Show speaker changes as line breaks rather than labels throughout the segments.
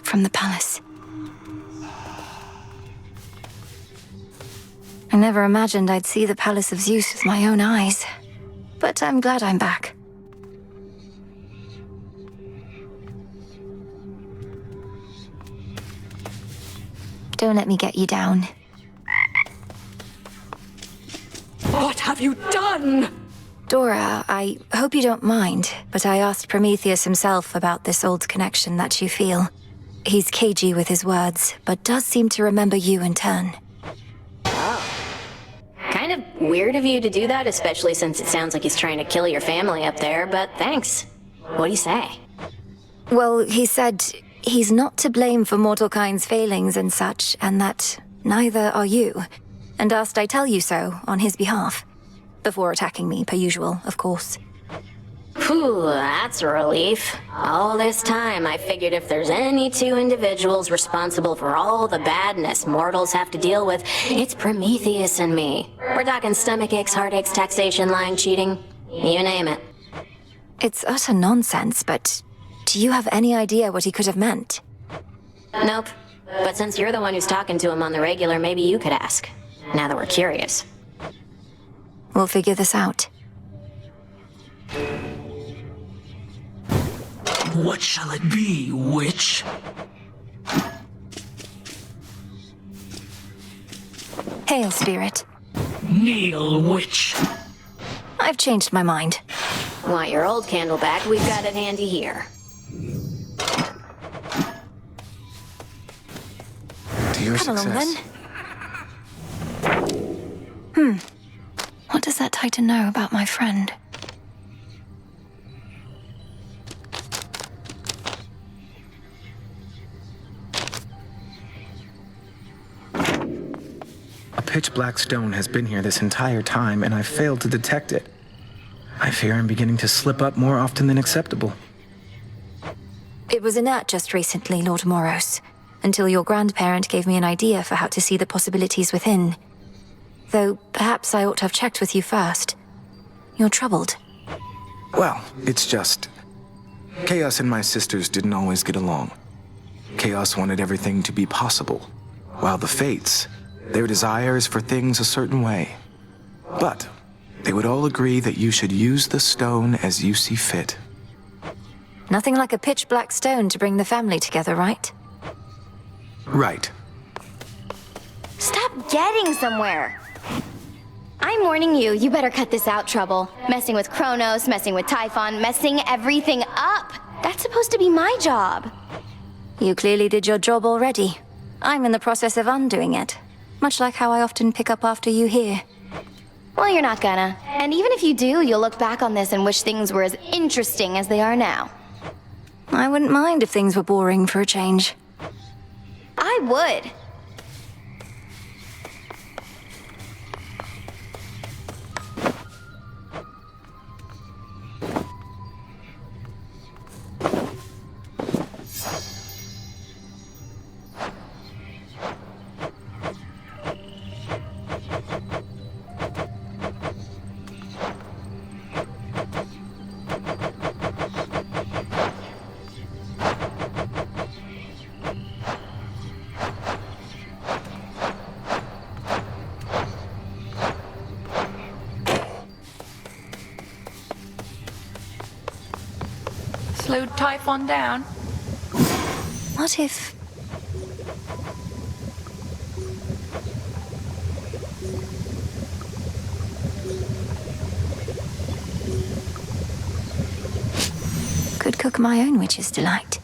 from the palace. I never imagined I'd see the Palace of Zeus with my own eyes, but I'm glad I'm back. Don't let me get you down.
What have you done?
Dora, I hope you don't mind, but I asked Prometheus himself about this old connection that you feel. He's cagey with his words, but does seem to remember you in turn.
Kind of weird of you to do that, especially since it sounds like he's trying to kill your family up there, but thanks. What do you say?
Well, he said he's not to blame for mortal kind's failings and such, and that neither are you, and asked I tell you so on his behalf. Before attacking me, per usual, of course.
Phew, that's a relief. All this time, I figured if there's any two individuals responsible for all the badness mortals have to deal with, it's Prometheus and me. We're talking stomach aches, heartaches, taxation, lying, cheating, you name it.
It's utter nonsense, but do you have any idea what he could have meant?
Nope. But since you're the one who's talking to him on the regular, maybe you could ask. Now that we're curious.
We'll figure this out.
What shall it be, witch?
Hail, spirit.
Kneel, witch.
I've changed my mind.
Want your old candle back? We've got it handy here.
To your
Come along,
success.
then. What does that Titan know about my friend?
A pitch-black stone has been here this entire time, and I've failed to detect it. I fear I'm beginning to slip up more often than acceptable.
It was inert just recently, Lord Moros, until your grandparent gave me an idea for how to see the possibilities within. Though, perhaps I ought to have checked with you first. You're troubled.
Well, it's just... Chaos and my sisters didn't always get along. Chaos wanted everything to be possible, while the Fates, their desire is for things a certain way. But they would all agree that you should use the stone as you see fit.
Nothing like a pitch-black stone to bring the family together, right?
Right.
Stop getting somewhere! I'm warning you, you better cut this out, Trouble. Messing with Kronos, messing with Typhon, messing everything up! That's supposed to be my job.
You clearly did your job already. I'm in the process of undoing it. Much like how I often pick up after you here.
Well, you're not gonna. And even if you do, you'll look back on this and wish things were as interesting as they are now.
I wouldn't mind if things were boring for a change.
I would.
Slowed Typhon down.
What if... could cook my own witch's delight?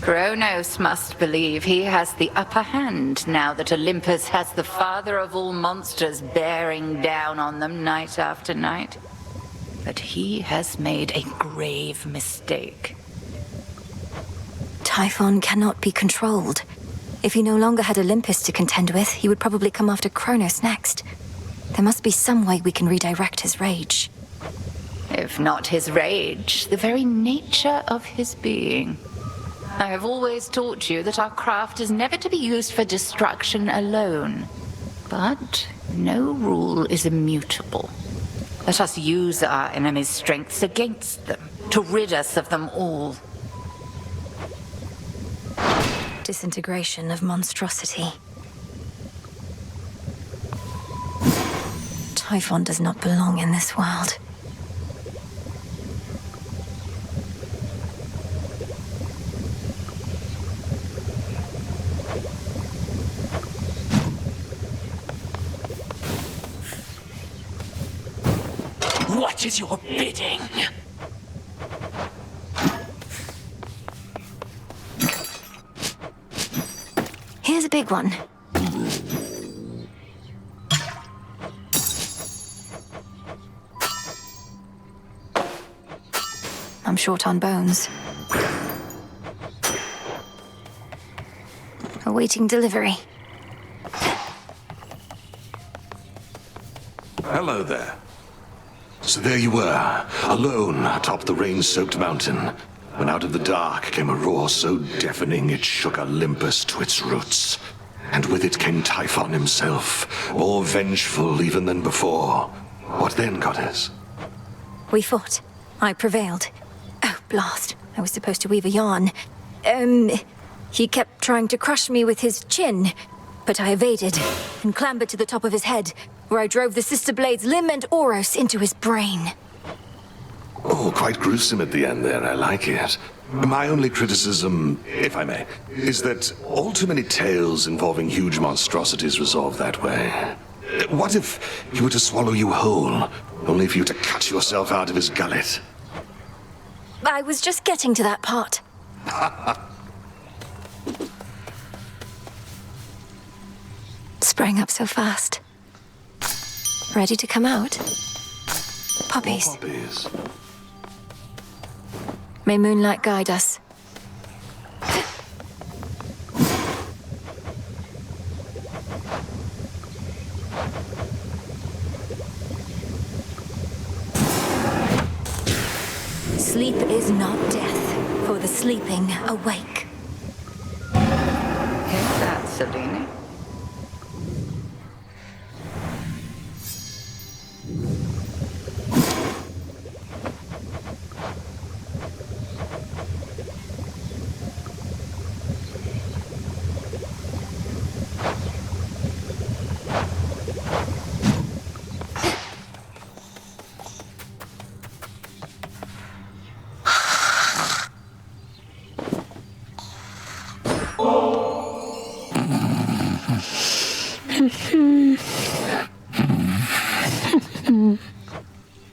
Kronos must believe he has the upper hand now that Olympus has the father of all monsters bearing down on them night after night. But he has made a grave mistake.
Typhon cannot be controlled. If he no longer had Olympus to contend with, he would probably come after Kronos next. There must be some way we can redirect his rage.
If not his rage, the very nature of his being. I have always taught you that our craft is never to be used for destruction alone. But no rule is immutable. Let us use our enemy's strengths against them, to rid us of them all.
Disintegration of monstrosity. Typhon does not belong in this world.
What is your bidding?
Here's a big one. I'm short on bones. Awaiting delivery.
Hello there. So there you were, alone atop the rain-soaked mountain, when out of the dark came a roar so deafening it shook Olympus to its roots. And with it came Typhon himself, more vengeful even than before. What then, goddess?
We fought. I prevailed. Oh, blast. I was supposed to weave a yarn. He kept trying to crush me with his chin, but I evaded and clambered to the top of his head, where I drove the Sister Blade's limb and Oros into his brain.
Oh, quite gruesome at the end there, I like it. My only criticism, if I may, is that all too many tales involving huge monstrosities resolve that way. What if he were to swallow you whole, only for you to cut yourself out of his gullet?
I was just getting to that part. Sprang up so fast. Ready to come out? Puppies.
Puppies.
May moonlight guide us. Sleep is not death, for the sleeping awake.
Hear that, Selene?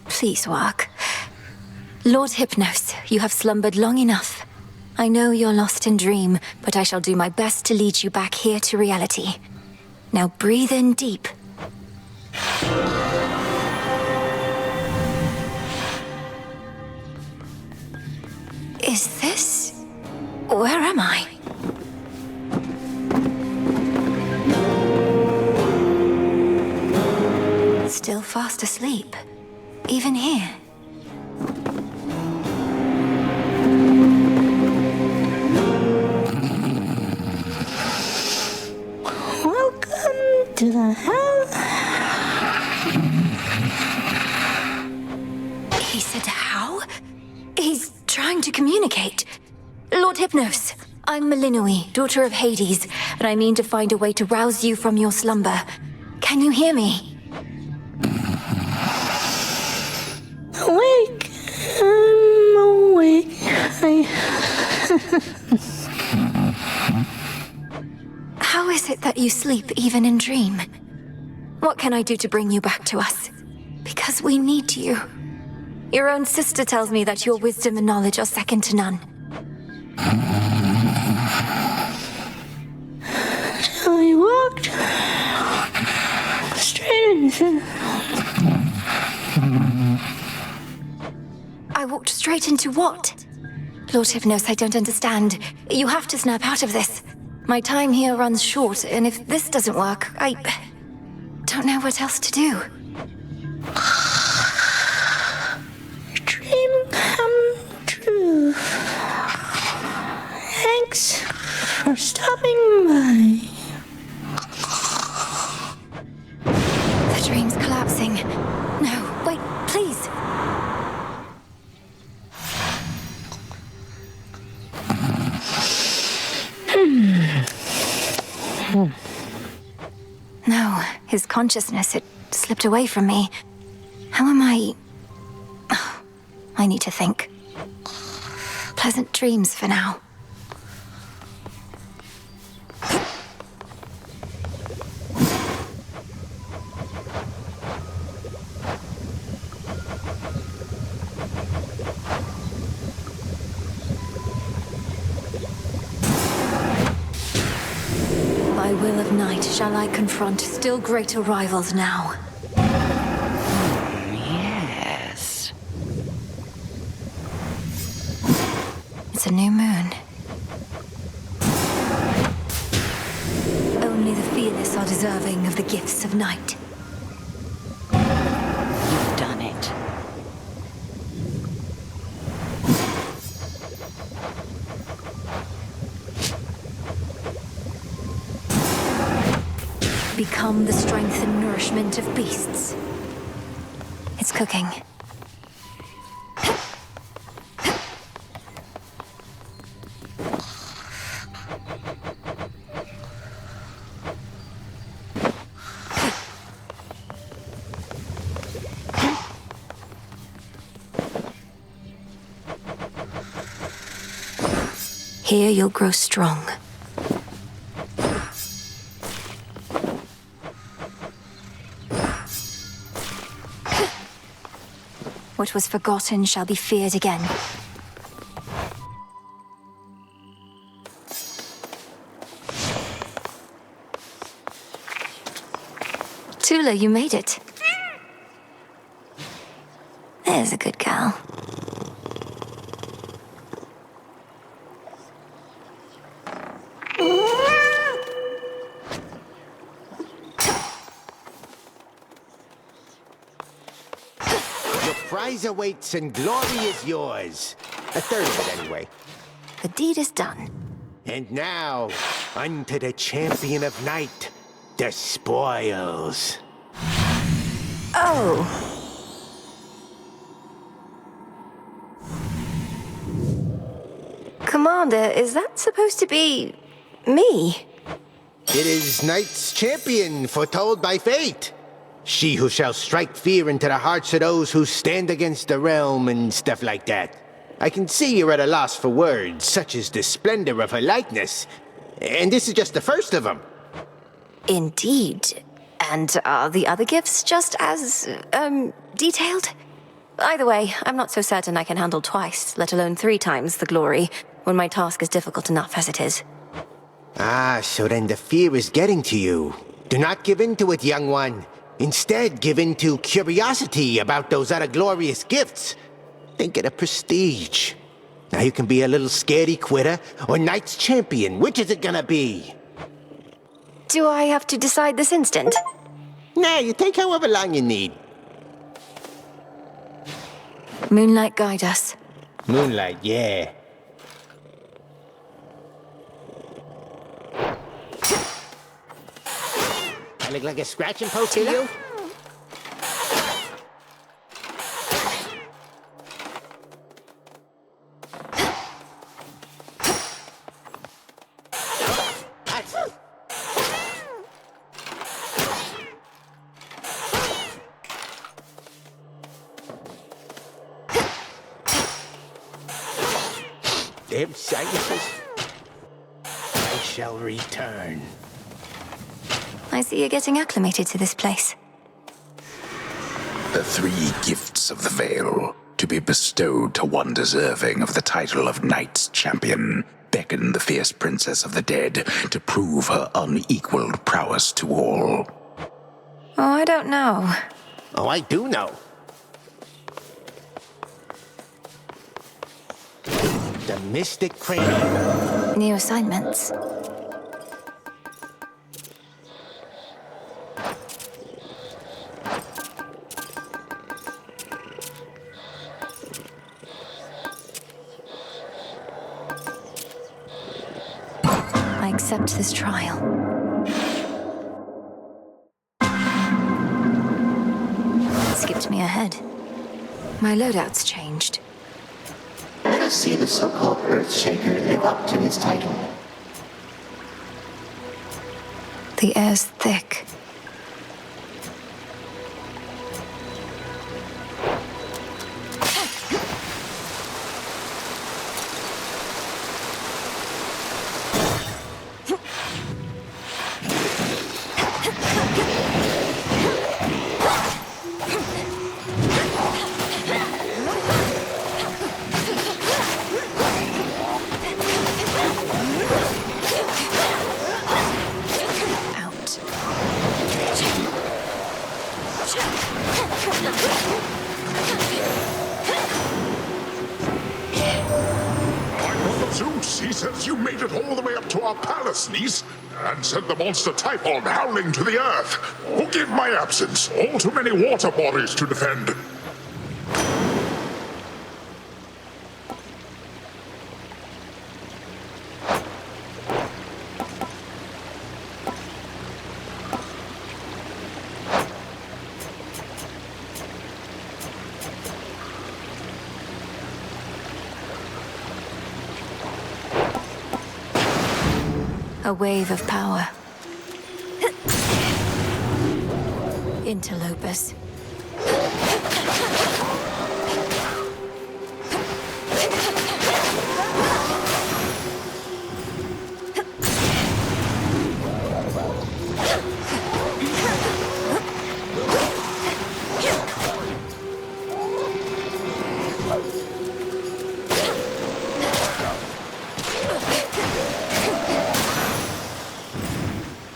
Please work. Lord Hypnos, you have slumbered long enough. I know you're lost in dream, but I shall do my best to lead you back here to reality. Now breathe in deep. Is this... where am I? Still fast asleep. Even here.
Welcome to the hell.
He said how? He's trying to communicate. Lord Hypnos, I'm Melinoi, daughter of Hades, and I mean to find a way to rouse you from your slumber. Can you hear me?
Awake. I'm awake.
How is it that you sleep even in dream? What can I do to bring you back to us? Because we need you. Your own sister tells me that your wisdom and knowledge are second to none.
So you walked straight into...
I walked straight into what? Lord Hypnos, I don't understand. You have to snap out of this. My time here runs short, and if this doesn't work, I don't know what else to do.
Dream come true. Thanks for stopping by.
The dream's collapsing. No, wait, Please. No, his consciousness, it slipped away from me. How am I... Oh, I need to think. Pleasant dreams for now. By will of night shall I confront still greater rivals now.
Yes.
It's a new moon. Only the fearless are deserving of the gifts of night.
You've done it.
Become the strength and nourishment of beasts. It's cooking. Here you'll grow strong. What was forgotten shall be feared again. Tula, you made it. There's a good girl.
Prize awaits and glory is yours. A third of it, anyway.
The deed is done.
And now, unto the champion of night, the spoils.
Oh. Commander, is that supposed to be... me?
It is Night's champion, foretold by fate. She who shall strike fear into the hearts of those who stand against the realm and stuff like that. I can see you're at a loss for words, such as the splendor of her likeness. And this is just the first of them.
Indeed. And are the other gifts just as, detailed? Either way, I'm not so certain I can handle twice, let alone 3 times the glory, when my task is difficult enough as it is.
Ah, so then the fear is getting to you. Do not give in to it, young one. Instead, give in to curiosity about those other glorious gifts. Think of the prestige. Now you can be a little scaredy quitter or Knight's champion. Which is it gonna be?
Do I have to decide this instant?
Nah, you take however long you need.
Moonlight guide us.
Moonlight, yeah. I look like a scratch and poke to you? Them silences. I shall return.
I see you're getting acclimated to this place.
The 3 gifts of the Veil, to be bestowed to one deserving of the title of Knight's Champion, beckon the fierce princess of the dead to prove her unequaled prowess to all.
Oh, I don't know.
Oh, I do know. The Mystic Crane.
New assignments. I accept this trial. Skipped me ahead. My loadout's changed.
Let us see the so-called Earthshaker live up to his title.
The air's thick.
Zeus, he says you made it all the way up to our palace, niece, and sent the monster Typhon howling to the earth. Forgive my absence. All too many water bodies to defend.
A wave of power. Interlopers.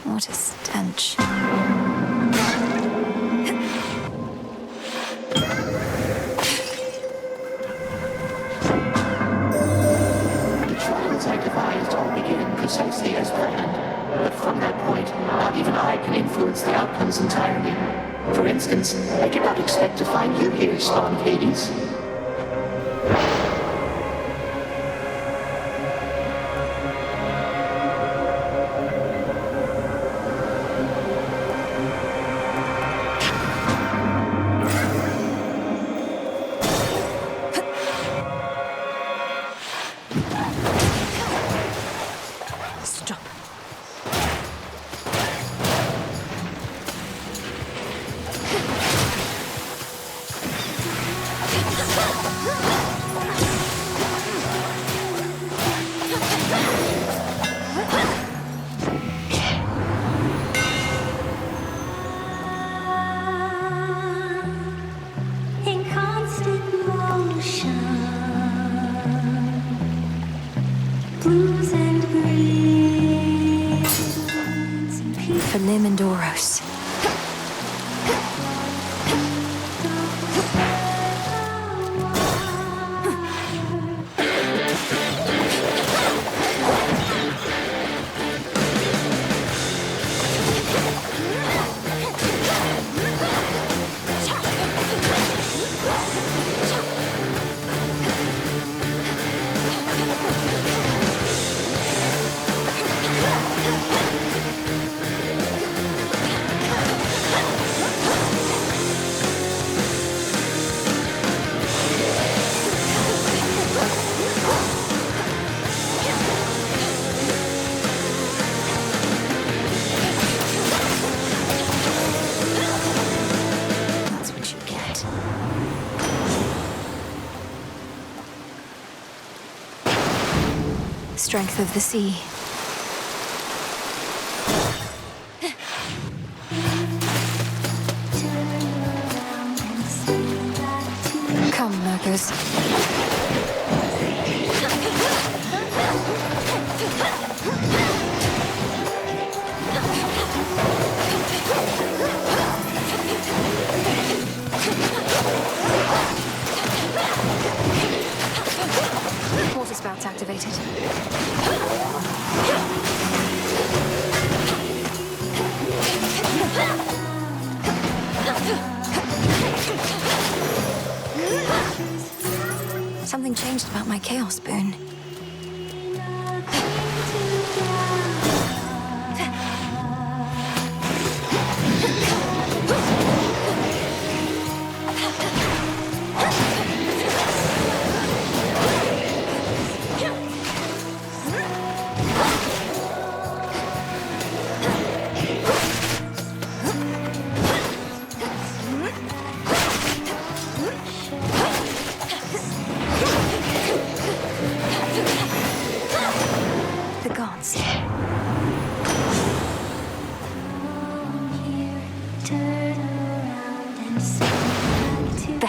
What a stench.
The trials I devised all begin precisely as planned. But from that point, not even I can influence the outcomes entirely. For instance, I did not expect to find you here, Spawn of Hades.
Stop.
In constant motion, blues and greens and peace.
For Lim and Doros. That's what you get. Strength of the sea. Come, Merkers. Water spouts activated. Something changed about my Chaos Boon.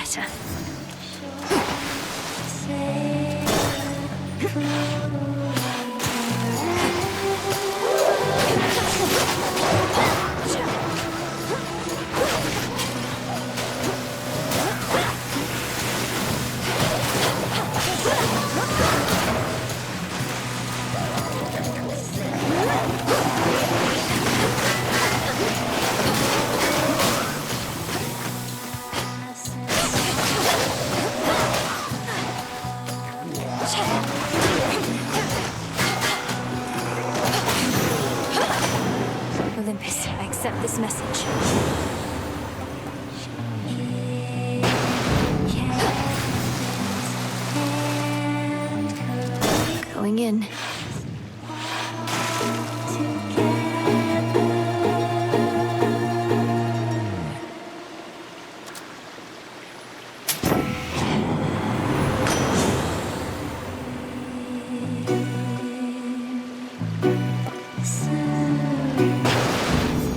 better. Olympus, I accept this message. Going in.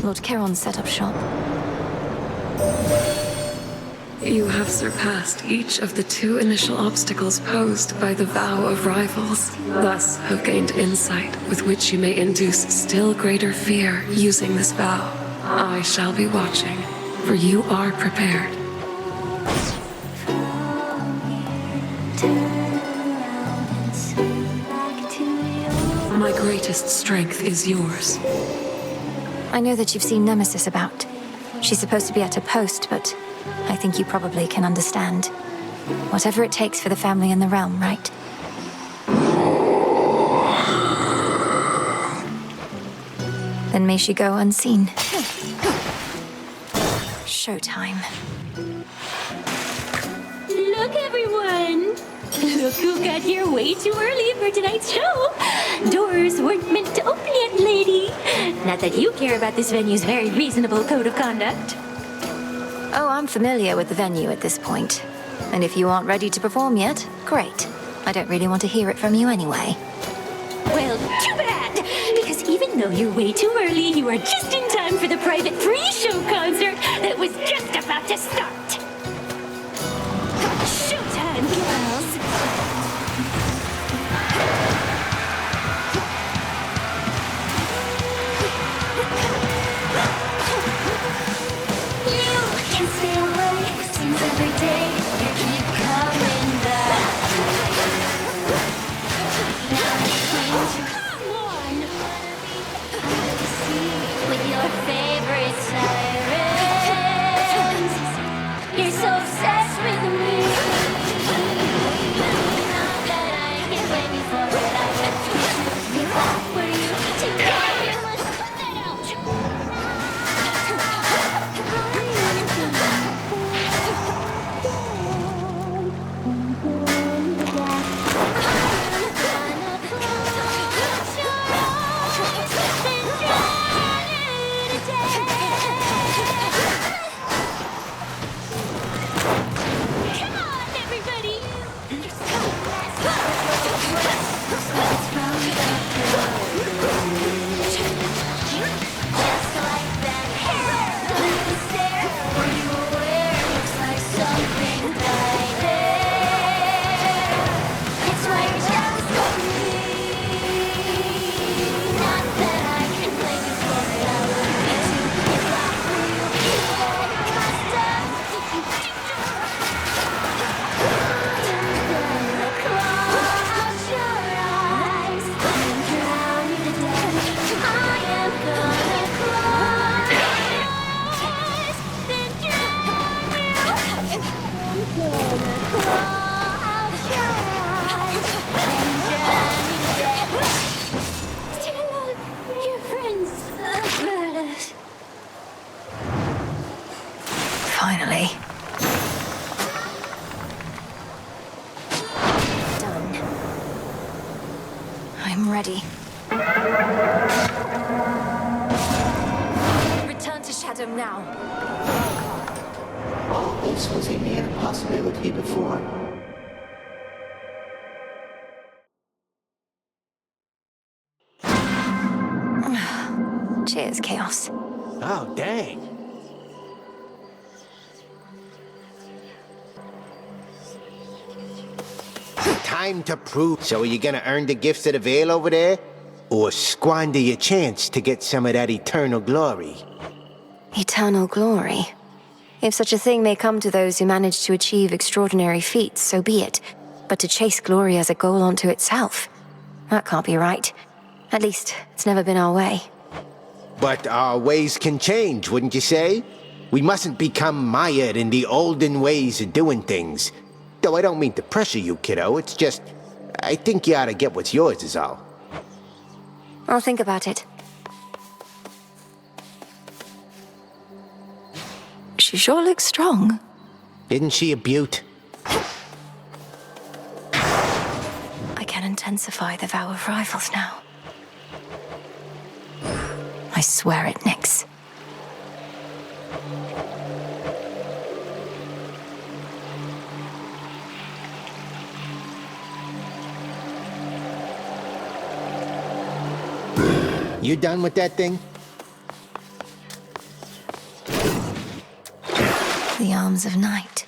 Lord Charon set up shop.
You have surpassed each of the 2 initial obstacles posed by the vow of rivals, thus have gained insight with which you may induce still greater fear using this vow. I shall be watching, for you are prepared. My greatest strength is yours.
I know that you've seen Nemesis about. She's supposed to be at her post, but I think you probably can understand. Whatever it takes for the family and the realm, right? Then may she go unseen. Showtime.
Look, everyone! Look who got here way too early for tonight's show! Doors weren't meant to open yet, lady. Not that you care about this venue's very reasonable code of conduct.
Oh, I'm familiar with the venue at this point. And if you aren't ready to perform yet, great. I don't really want to hear it from you anyway.
Well, too bad! Because even though you're way too early, you are just in time for the private pre-show concert that was just about to start. Showtime, girls! You can stay awake, seems every day you keep coming back. Come on! With your favorite sirens, you're so obsessed with me. Not that I can blame you for it, I went for you together. Cut that Come on, everybody! Just like that hair, stare, were you aware? Looks like something died there. It's why you're jealous of me. Not that I can blame you for it. I would be too if I were you. You must have. Close your eyes and drown you to death. I am gonna close your eyes, then drown you. I'm gonna close your eyes and drown you to death. Tell your friends about us.
Finally. Done. I'm ready. Return to Shadow now.
All this was a mere possibility before.
Cheers, Chaos.
Oh, dang. time to prove. So are you gonna earn the gifts of the Veil over there? Or squander your chance to get some of that eternal glory?
Eternal glory. If such a thing may come to those who manage to achieve extraordinary feats, so be it. But to chase glory as a goal unto itself, that can't be right. At least, it's never been our way.
But our ways can change, wouldn't you say? We mustn't become mired in the olden ways of doing things. Though I don't mean to pressure you, kiddo. It's just, I think you ought to get what's yours is all.
I'll think about it. She sure looks strong.
Isn't she a beaut?
I can intensify the vow of rivals now. I swear it, Nyx.
You done with that thing?
The arms of night.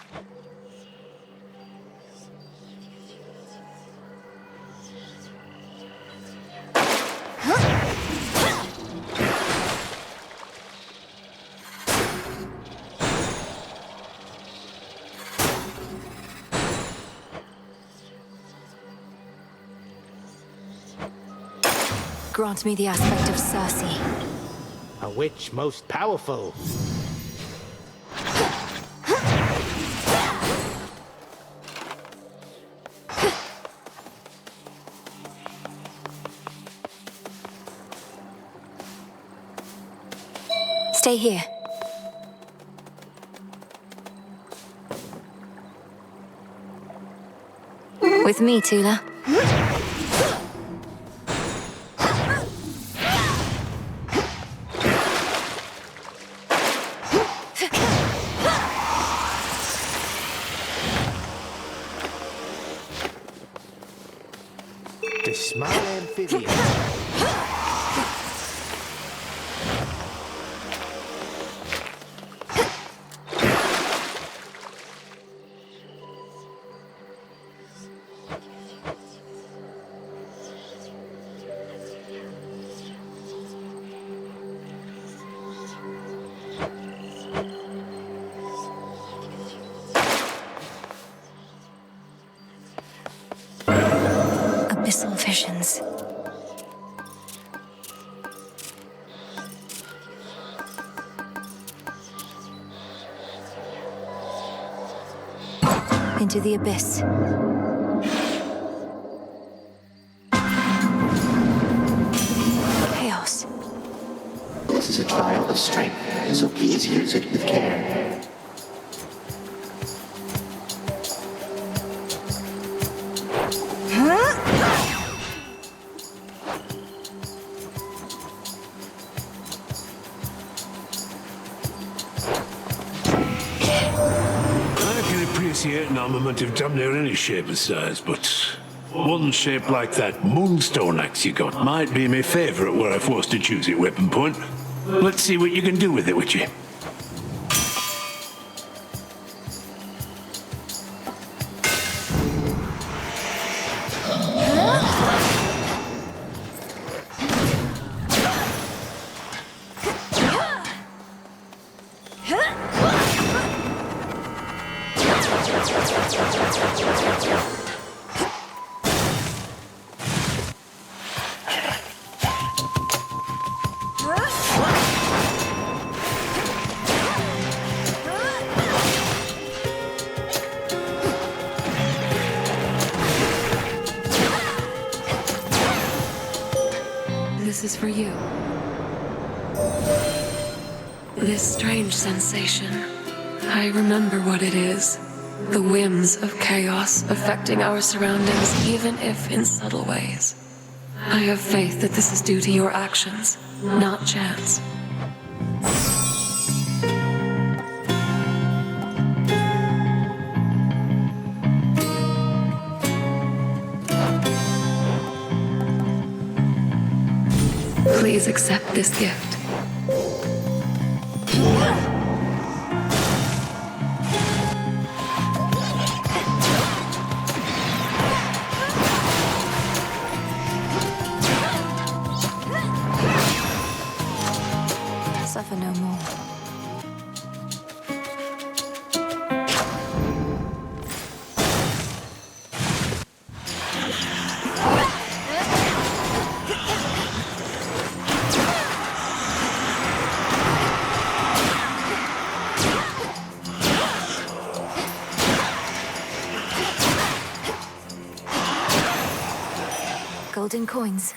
Grant me the aspect of Circe.
A witch most powerful.
Stay here. With me, Tula.
The small amphibian.
Abyssal visions. Into the abyss. Chaos.
This is a trial of strength, so please use it with care.
An armament of damn near any shape and size, but one shaped like that moonstone axe you got might be my favourite were I forced to choose it weapon point. Let's see what you can do with it, Witchy.
This is for you. This strange sensation. I remember what it is. The whims of chaos affecting our surroundings, even if in subtle ways. I have faith that this is due to your actions, not chance. Please accept this gift.
golden coins.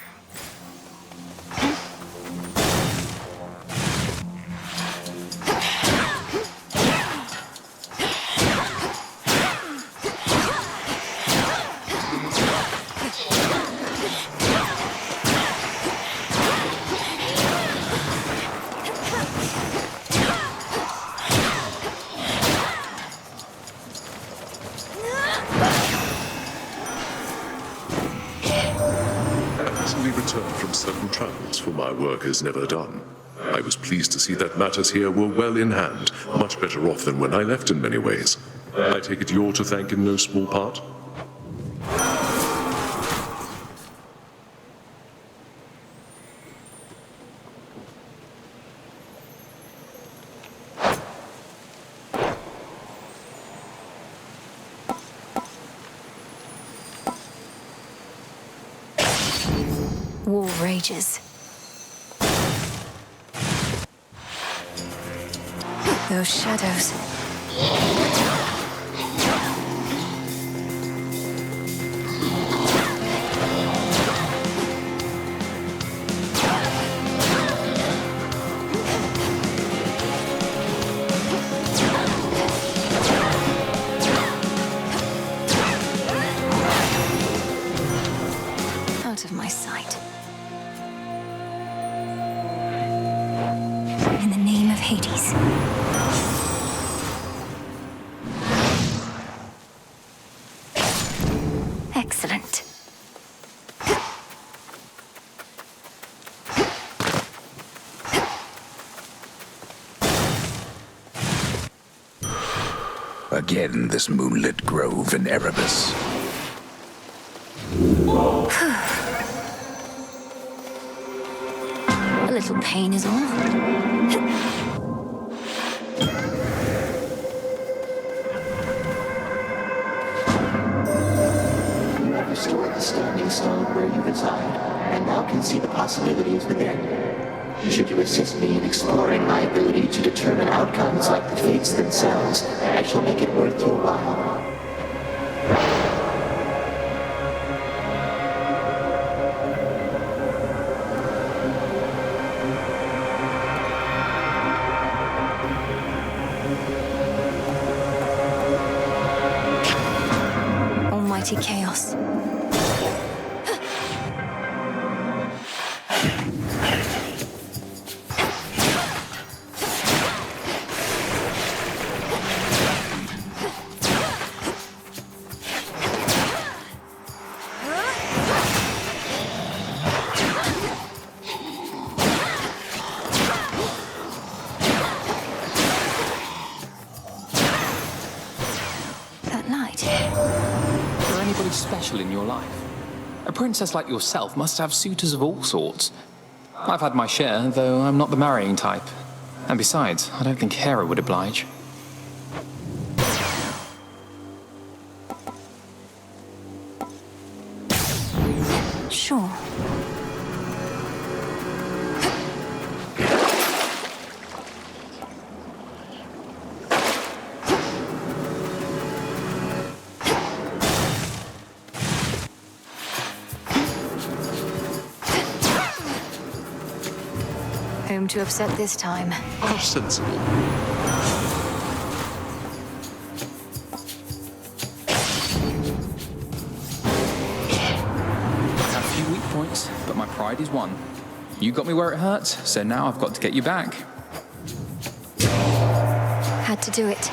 Returned from certain travels for my work is never done. I was pleased to see that matters here were well in hand, much better off than when I left in many ways. I take it you're to thank in no small part?
War rages. Those shadows. Out of my sight. In the name of Hades. Excellent.
Again, this moonlit grove in Erebus.
A little pain is all.
You have restored the standing stone where you reside, and now can see the possibilities within. Should you assist me in exploring my ability to determine outcomes like the fates themselves, I shall make it worth your while.
Almighty chaos.
Special in your life. A princess like yourself must have suitors of all sorts. I've had my share, though I'm not the marrying type. And besides, I don't think Hera would oblige.
Sure. Whom to upset this time?
How sensible.
I have a few weak points, but my pride is one. You got me where it hurts, so now I've got to get you back.
Had to do it.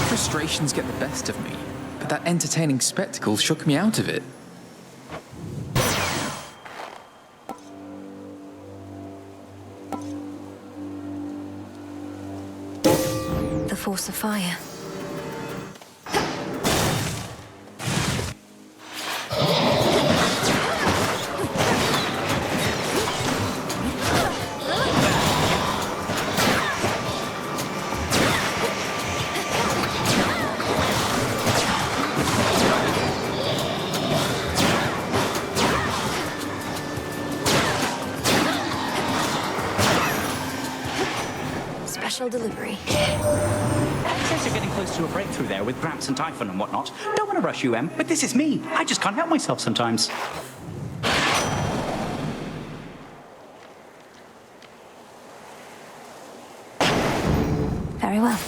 Frustrations get the best of me, but that entertaining spectacle shook me out of it.
The force of fire. Special delivery.
Says you're getting close to a breakthrough there with Gramps and Typhon and whatnot. Don't want to rush you, Em, but this is me. I just can't help myself sometimes.
Very well.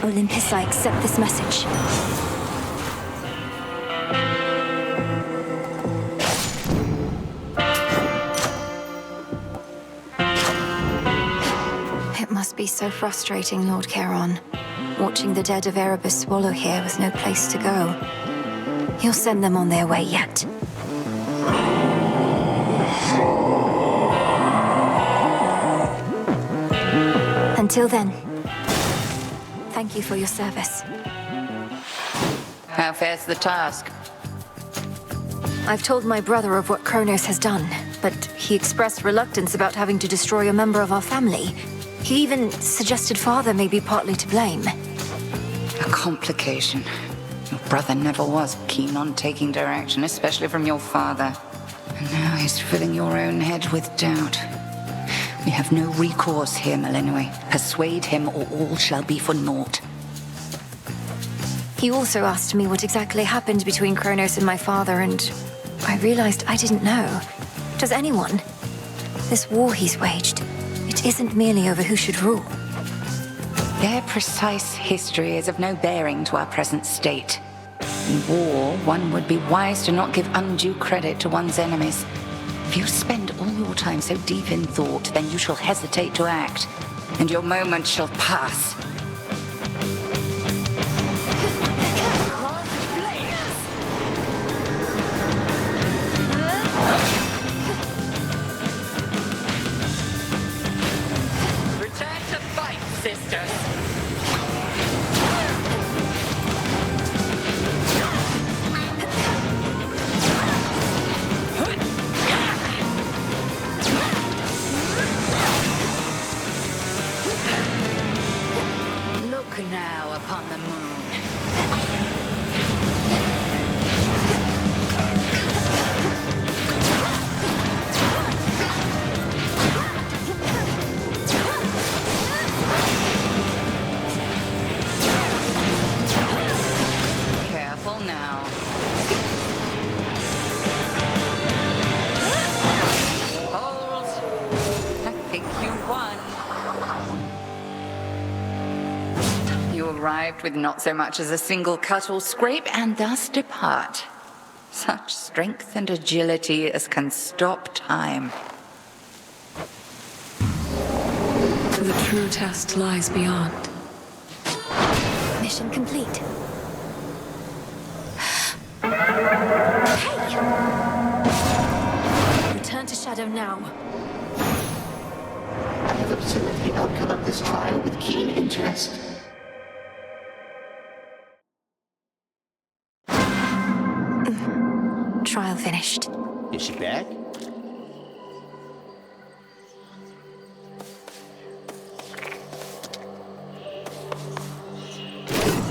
Olympus, I accept this message. It must be so frustrating, Lord Charon, watching the dead of Erebus swallow here with no place to go. He'll send them on their way yet. Until then, thank you for your service.
How fares the task?
I've told my brother of what Kronos has done, but he expressed reluctance about having to destroy a member of our family. He even suggested father may be partly to blame.
A complication. Your brother never was keen on taking direction, especially from your father. And now he's filling your own head with doubt. We have no recourse here, Malinue. Persuade him or all shall be for naught.
He also asked me what exactly happened between Kronos and my father, and I realized I didn't know. Does anyone? This war he's waged, it isn't merely over who should rule.
Their precise history is of no bearing to our present state. In war, one would be wise to not give undue credit to one's enemies. If you spend all your time so deep in thought, then you shall hesitate to act, and your moment shall pass.
Return to fight, sisters.
Look now upon the moon. Careful now. Hold. I think you won. You arrived with not so much as a single cut or scrape, and thus depart. Such strength and agility as can stop time.
The true test lies beyond.
Mission complete. Return to Shadow now.
I have observed the outcome of this trial with keen interest.
Trial finished.
Is she back?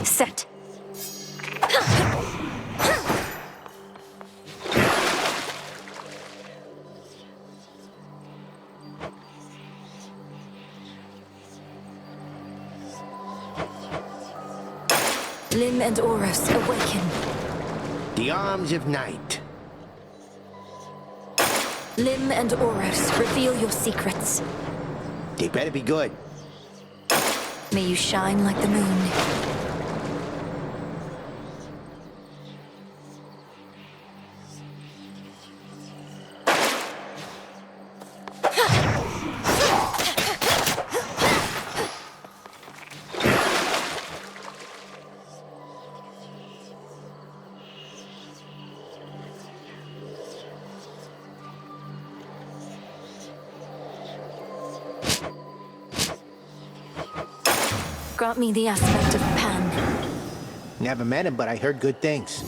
Set. Lim and Oros, awaken.
The arms of night.
Lim and Oros, reveal your secrets.
They better be good.
May you shine like the moon. Grant me the aspect of Pan.
Never met him, but I heard good things.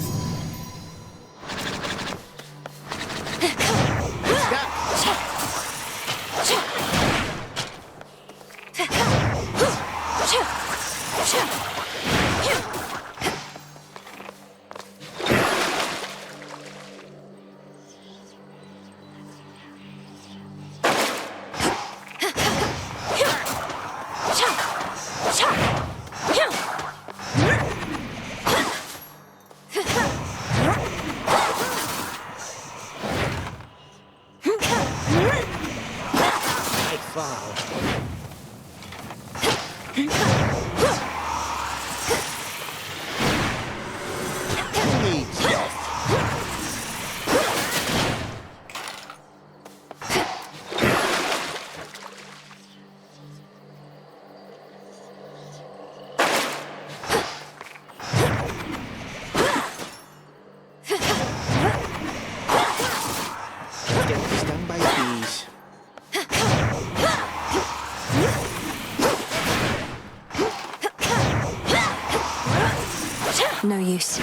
No use.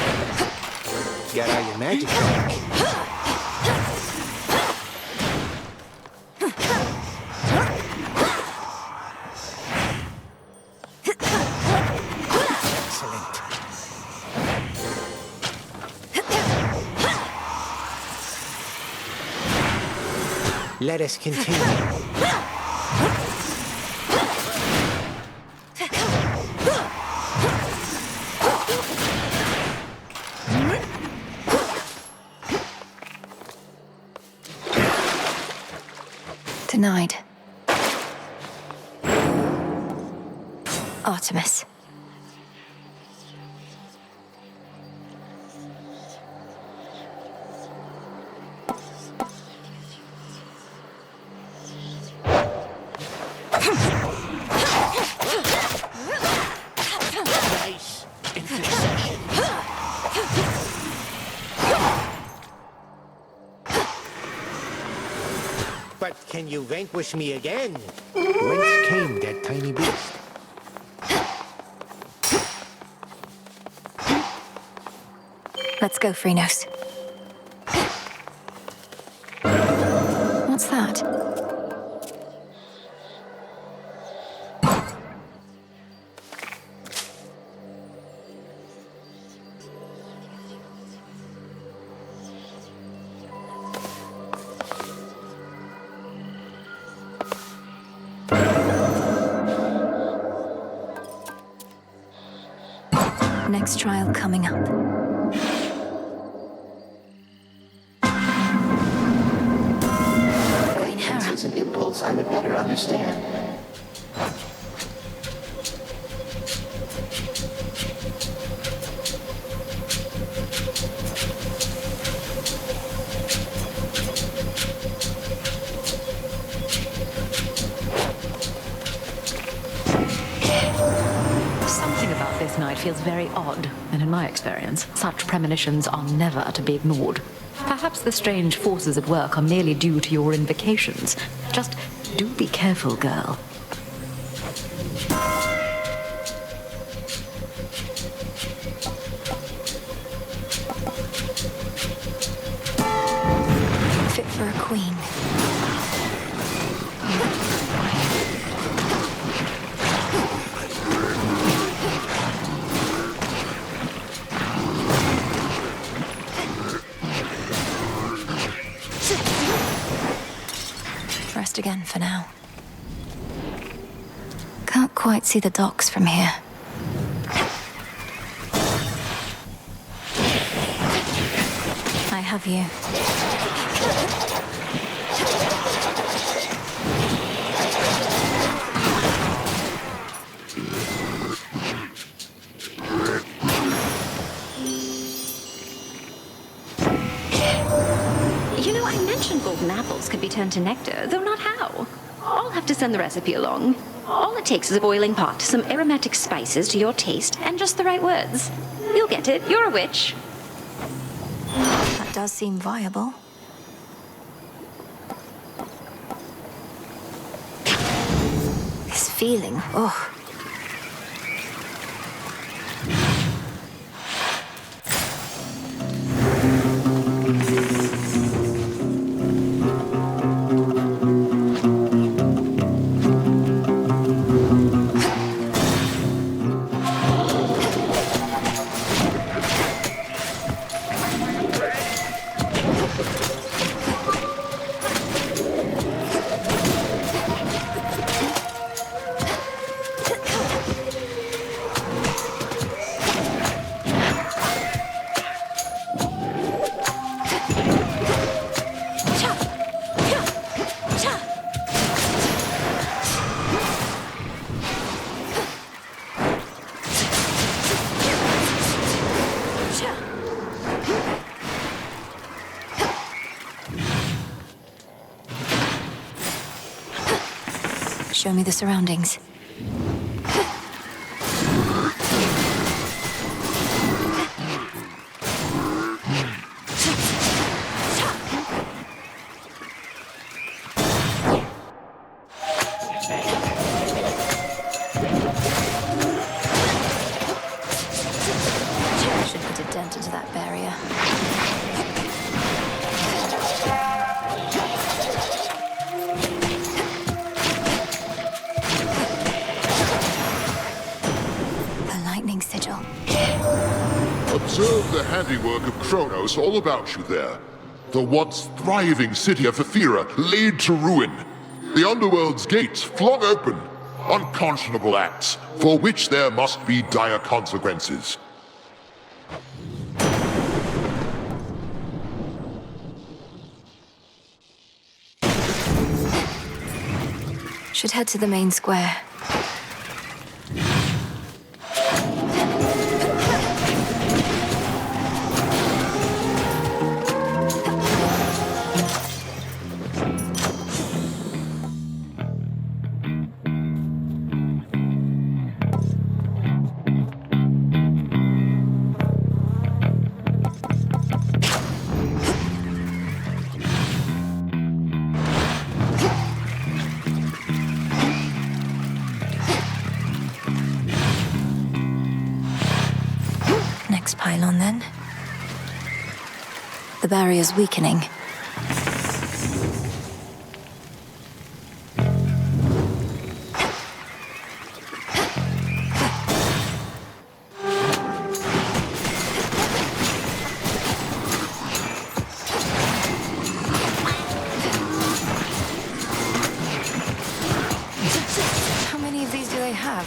Got all your magic back. Excellent. Let us continue.
Denied. Artemis.
Nice intercession.
But can you vanquish me again? Whence came that tiny beast?
Let's go, Phrynos. What's that? Next trial coming up.
It's an impulse I would better understand.
Something about this night feels very odd, and in my experience, such premonitions are never to be ignored. Perhaps the strange forces at work are merely due to your invocations. Just do be careful, girl.
Fit for a queen. Rest again for now. Can't quite see the docks from here. I have you.
You know, I mentioned golden apples could be turned to nectar, though not how. I'll have to send the recipe along. All it takes is a boiling pot, some aromatic spices to your taste, and just the right words. You'll get it. You're a witch.
That does seem viable. This feeling, oh. Show me the surroundings. Should
Observe the handiwork of Kronos all about you there. The once thriving city of Ephyra laid to ruin. The underworld's gates flung open. Unconscionable acts, for which there must be dire consequences.
Should head to the main square. Next pylon, then. The barrier's weakening. How many of these do they have?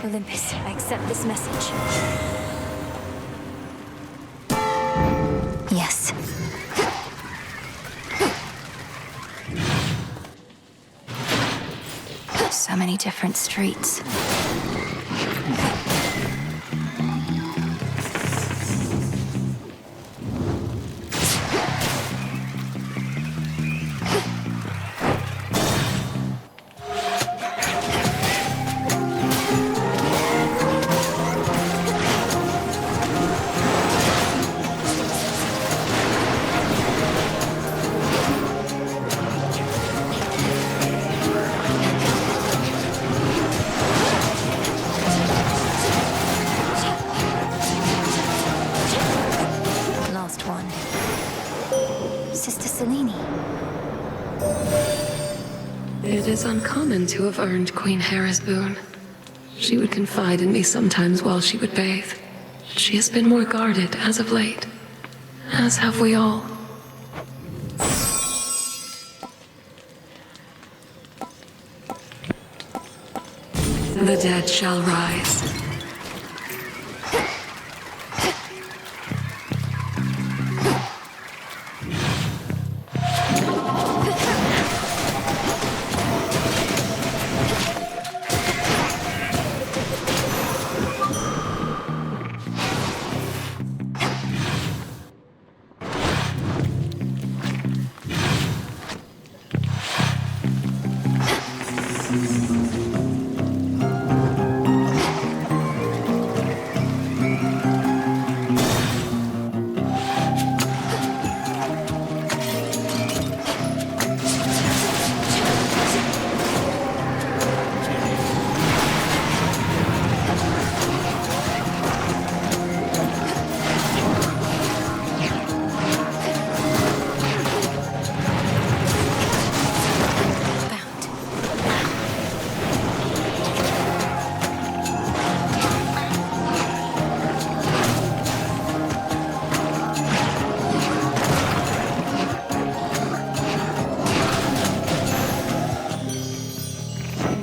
Olympus, I accept this message. Yes. So many different streets.
It is uncommon to have earned Queen Hera's boon. She would confide in me sometimes while she would bathe. She has been more guarded as of late, as have we all. The dead shall rise.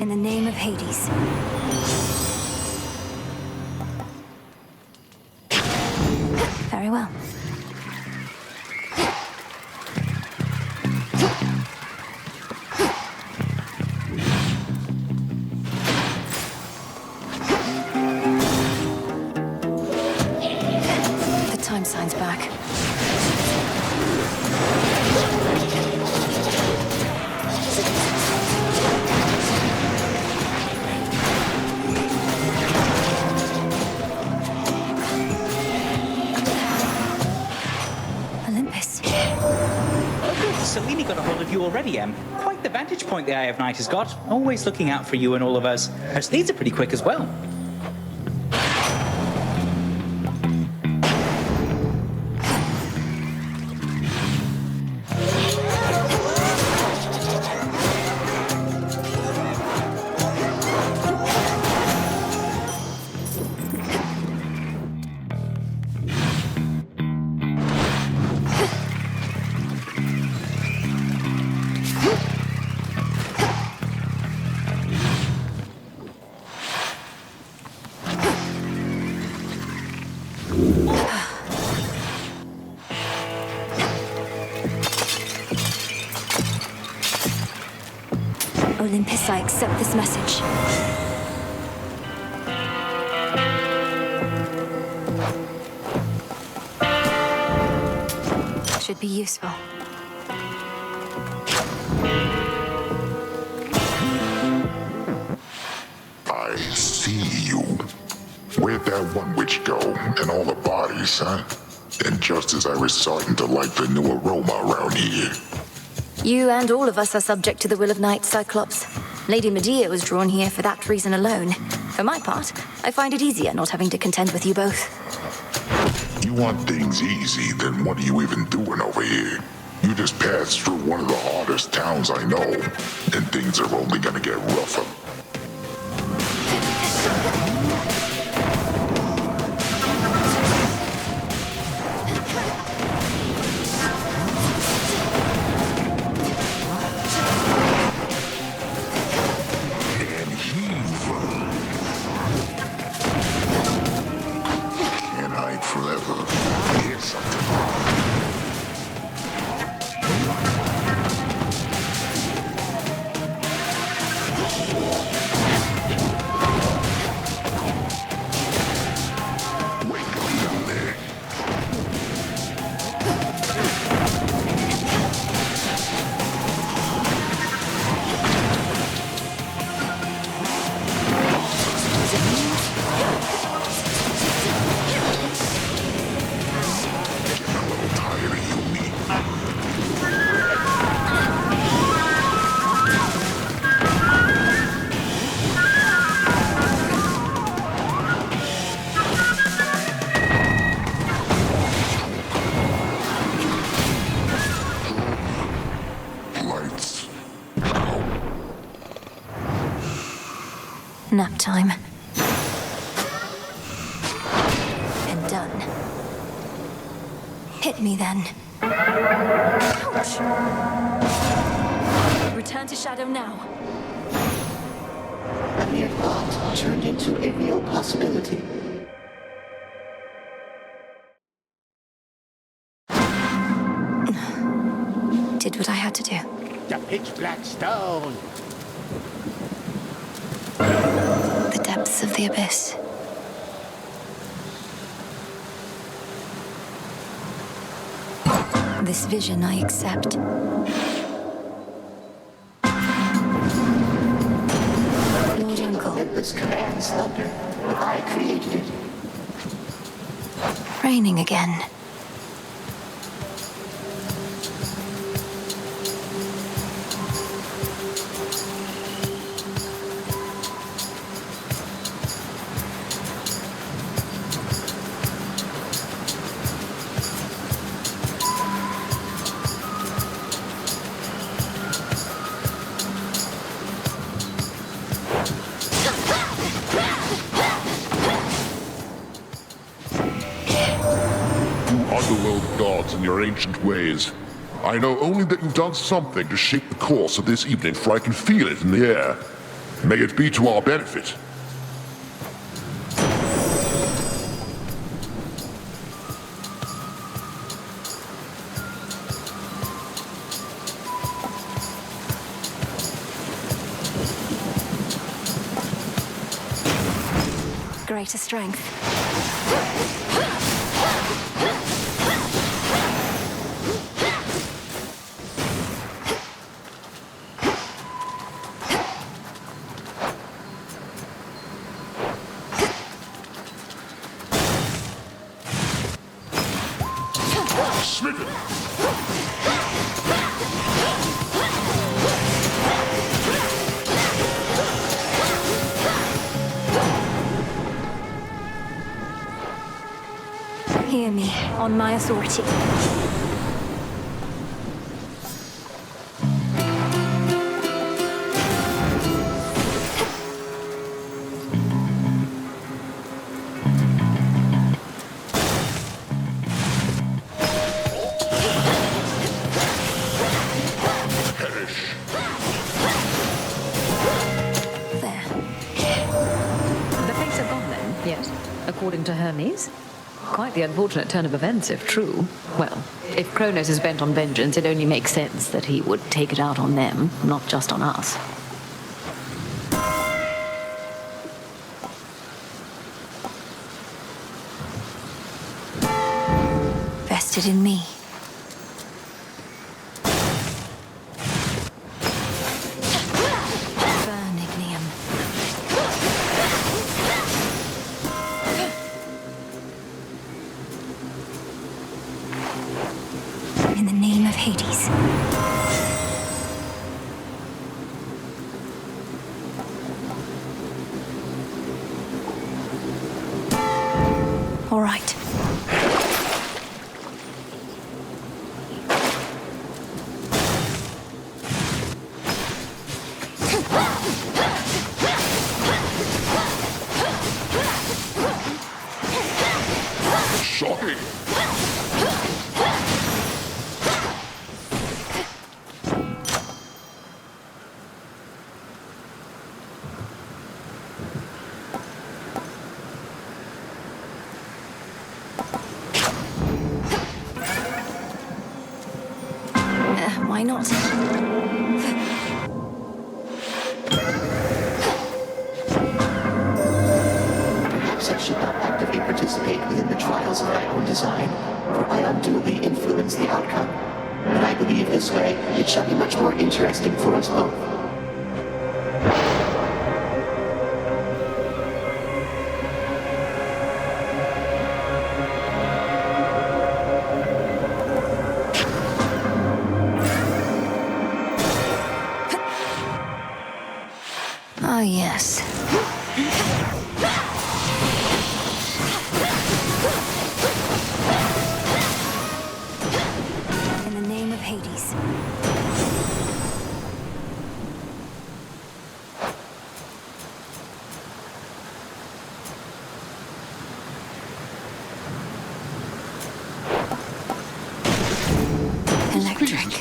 In the name of Hades. Very well. The time sign's back.
Selene got a hold of you already, Em. Quite the vantage point the Eye of Night has got. Always looking out for you and all of us. Her steeds are pretty quick as well.
Yes, I accept this message. Should be useful.
I see you. Where'd that one witch go? And all the bodies, huh? And just as I was starting to like the new aroma around here.
You and all of us are subject to the will of Night, Cyclops. Lady Medea was drawn here for that reason alone. For my part, I find it easier not having to contend with you both.
You want things easy, then what are you even doing over here? You just passed through one of the hardest towns I know, and things are only gonna get rougher.
Nap time. And done. Hit me then. Ouch! Return to Shadow now.
A mere thought turned into a real possibility.
Did what I had to do.
The pitch black stone.
The depths of the abyss. This vision I accept. Lord Uncle.
This commands thunder. I created it.
Raining again.
Underworld gods and your ancient ways. I know only that you've done something to shape the course of this evening, for I can feel it in the air. May it be to our benefit.
Greater strength.
Smitten!
Hear me, on my authority.
According to Hermes? Quite the unfortunate turn of events, if true. Well, if Kronos is bent on vengeance, it only makes sense that he would take it out on them, not just on us.
interested in me. Burn, Ignium. In the name of Hades. All right.
Shocking!
Why not?
Perhaps I should not actively participate within the trials of my own design, for I unduly influence the outcome. But I believe this way it shall be much more interesting for us both.
Ah, yes. In the name of Hades. Electric.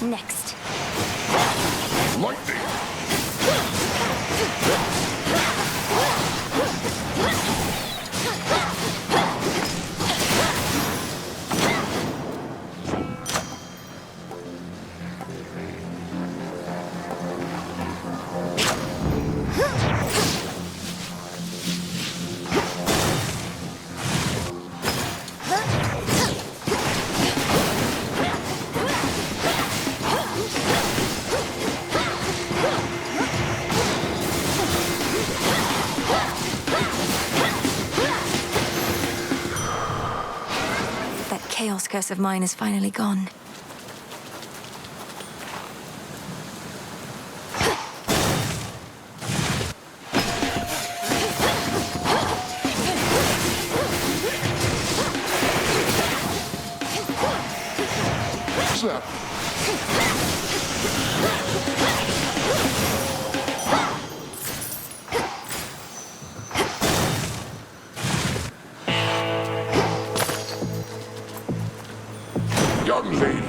Next.
Lightning!
That chaos curse of mine is finally gone.
Snap! Young ladies.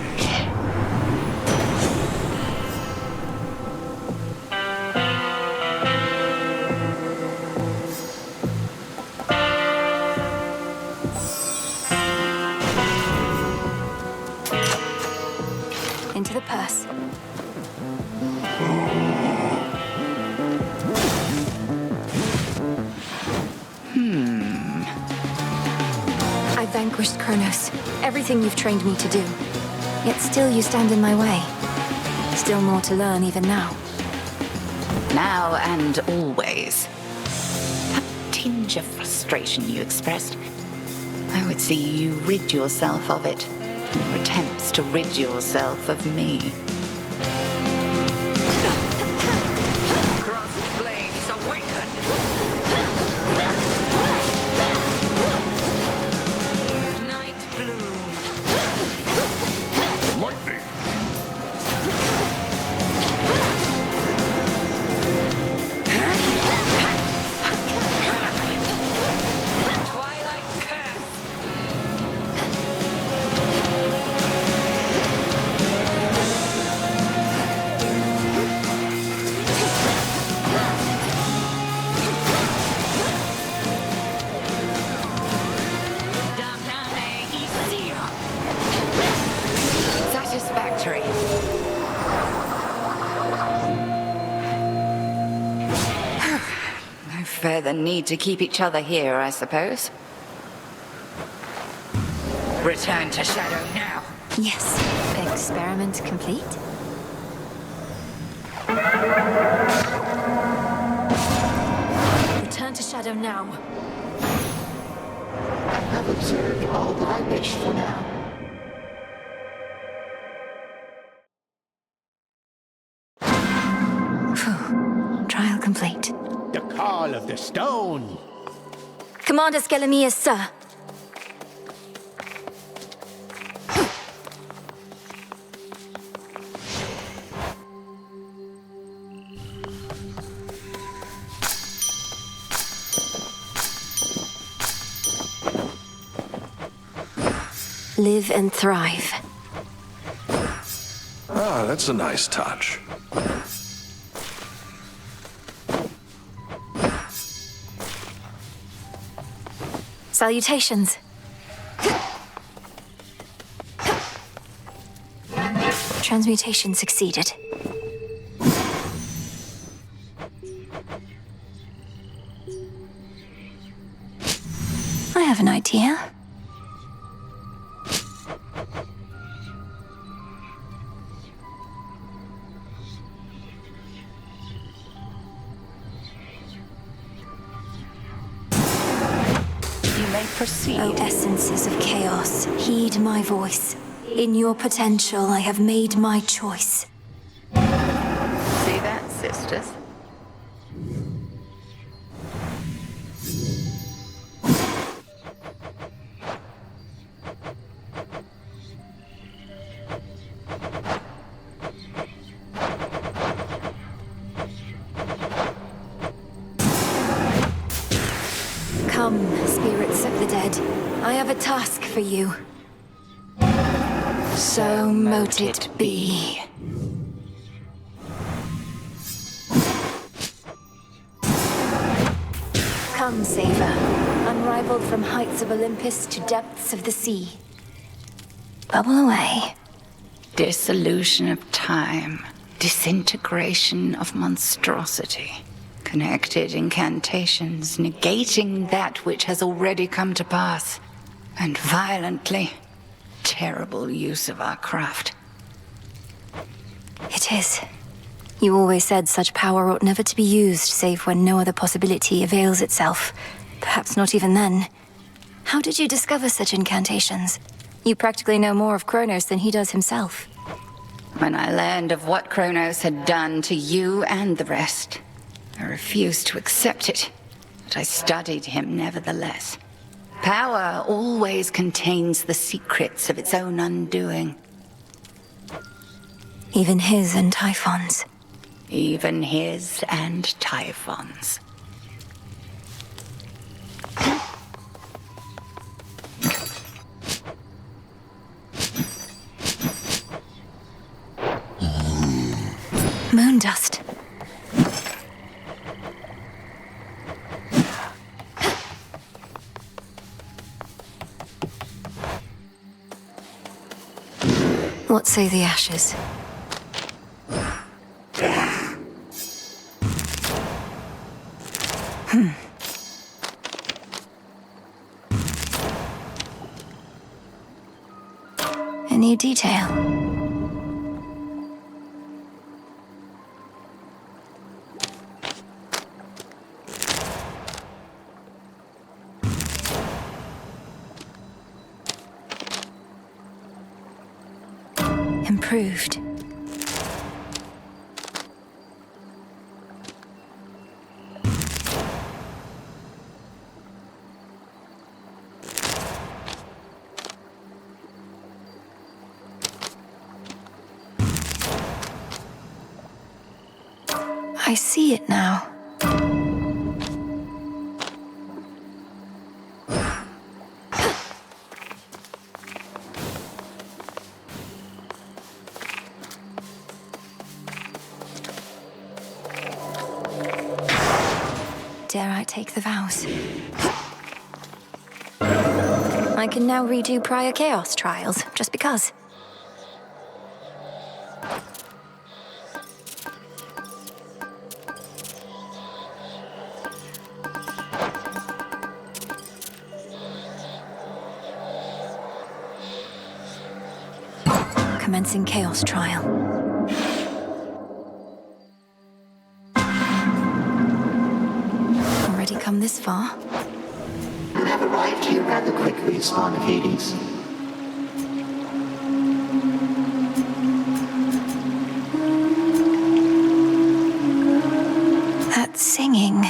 Into the purse. I vanquished Kronos. Everything you've trained me to do. Yet still you stand in my way. Still more to learn even now.
Now and always. That tinge of frustration you expressed. I would see you rid yourself of it. Your attempts to rid yourself of me.
Cross flames awaken!
further need to keep each other here, I suppose. Return to Shadow now.
Yes. Experiment complete? Return to Shadow now.
I've observed all that I wish for now.
Trial complete.
The call of the stone.
Commander Skelemius, sir. Live and thrive.
Ah, that's a nice touch.
Salutations. Transmutation succeeded. I have an idea.
Proceed.
O essences of chaos, heed my voice. In your potential, I have made my choice.
See that, sisters?
Come, spirits of the dead. I have a task for you. So mote it be. Come, Saver, unrivaled from heights of Olympus to depths of the sea. Bubble away.
Dissolution of time. Disintegration of monstrosity. Connected incantations, negating that which has already come to pass. And violently, terrible use of our craft.
It is. You always said such power ought never to be used save when no other possibility avails itself. Perhaps not even then. How did you discover such incantations? You practically know more of Kronos than he does himself.
When I learned of what Kronos had done to you and the rest, I refused to accept it, but I studied him nevertheless. Power always contains the secrets of its own undoing.
Even his and Typhon's.
Even his and Typhon's.
Moon dust. What say the ashes? Any detail? Improved. I see it now. Dare I take the vows? I can now redo prior Chaos trials, just because. commencing Chaos trial. Already come this far?
You have arrived here rather quickly, spawn of Hades.
That singing.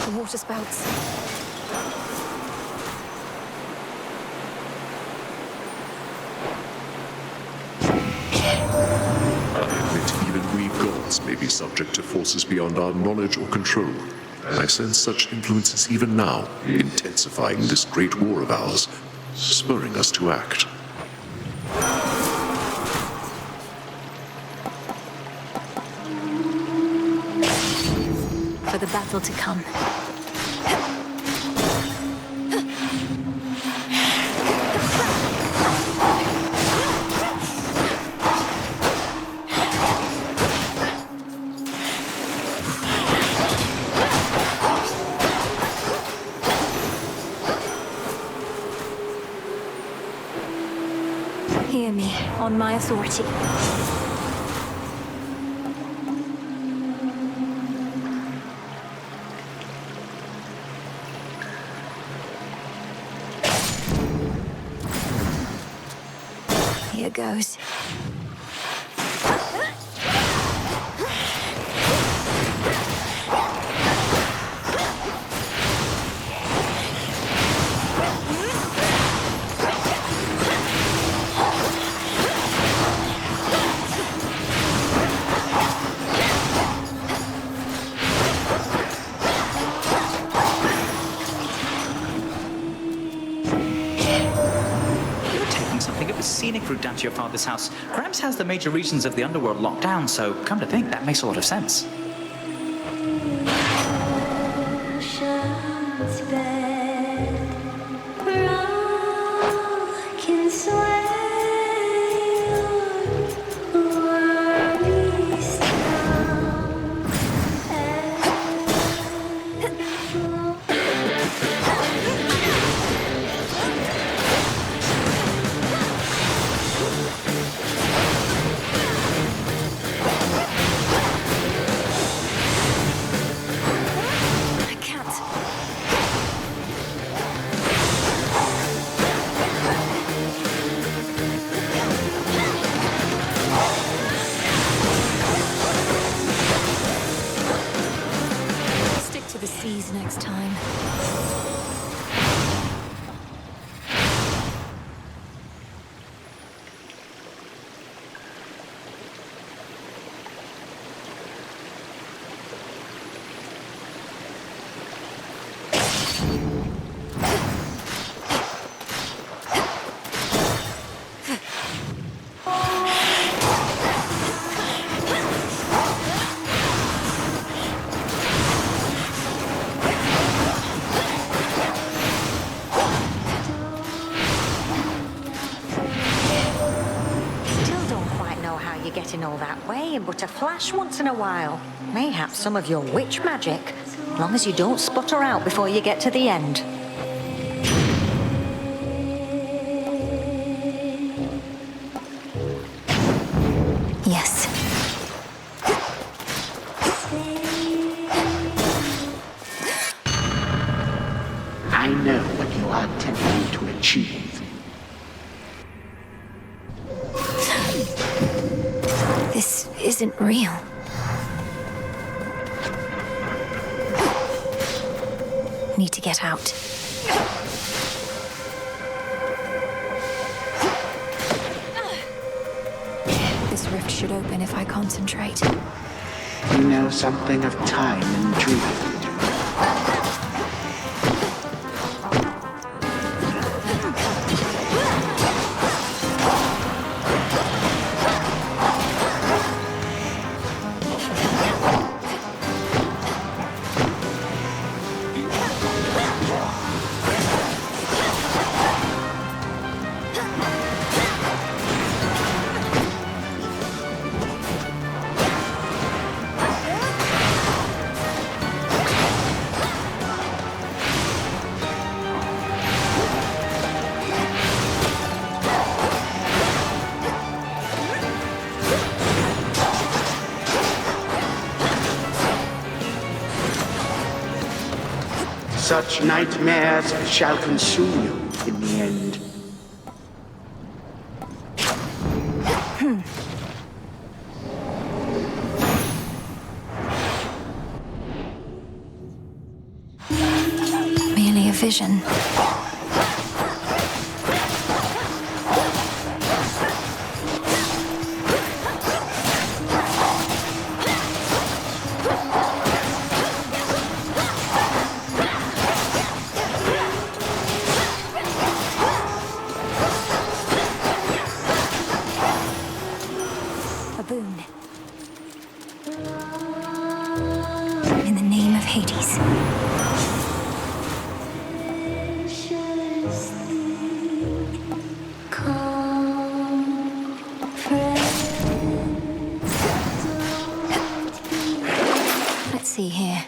The water spouts.
Even we gods may be subject to forces beyond our knowledge or control. I sense such influences even now, intensifying this great war of ours, spurring us to act.
For the battle to come. Hear me, on my authority. Here goes.
Scenic route down to your father's house. Gramps has the major regions of the underworld locked down, so come to think, that makes a lot of sense. Next time.
Getting all that way but a flash once in a while. Mayhaps some of your witch magic, long as you don't sputter out before you get to the end.
Yes.
I know what you are attempting to achieve.
This isn't real. Need to get out. This rift should open if I concentrate.
You know something of time and truth.
Such nightmares shall consume you in the end.
Merely a vision. A boon. In the name of Hades. Let's see here.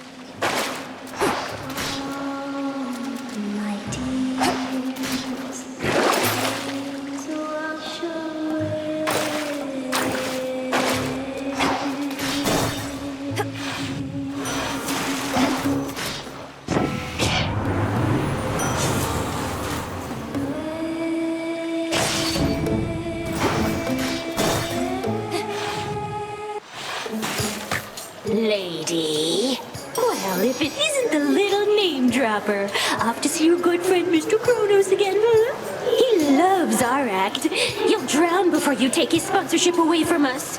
Lady. Well, if it isn't the little name dropper. Off to see your good friend Mr. Kronos again, huh? He loves our act. You'll drown before you take his sponsorship away from us.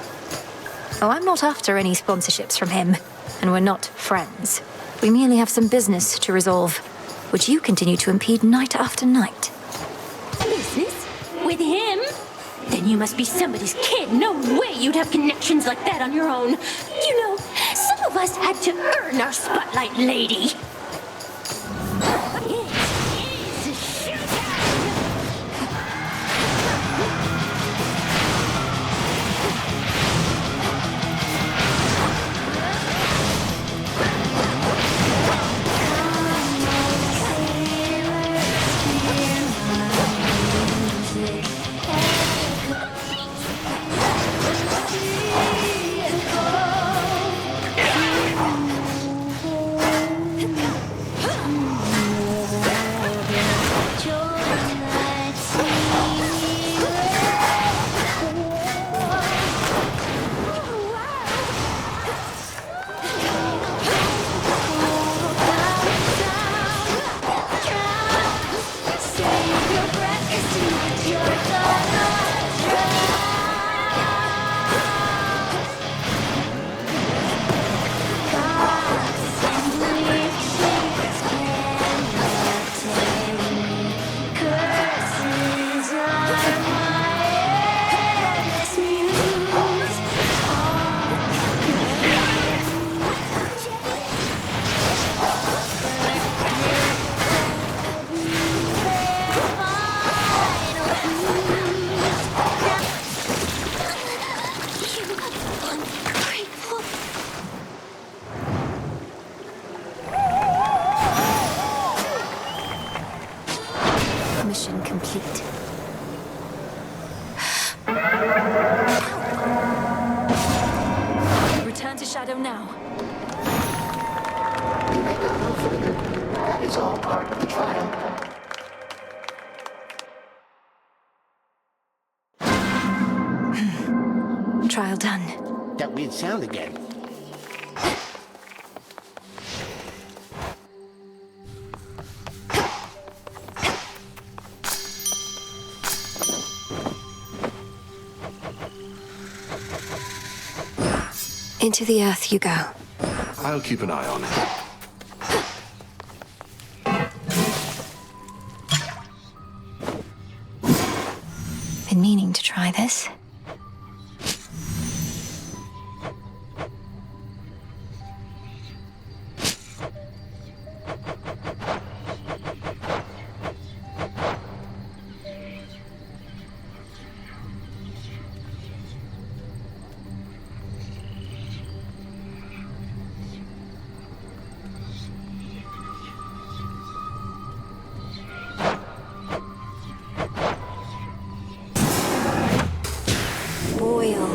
Oh, I'm not after any sponsorships from him. And we're not friends. We merely have some business to resolve, which you continue to impede night after night.
Business? With him? Then you must be somebody's kid. No way you'd have connections like that on your own. You know, some of us had to earn our spotlight, lady.
Mission complete. Return to Shadow now.
That is all part of the trial.
Trial done.
That weird sound again.
Into the earth you go.
I'll keep an eye on it.
Been meaning to try this.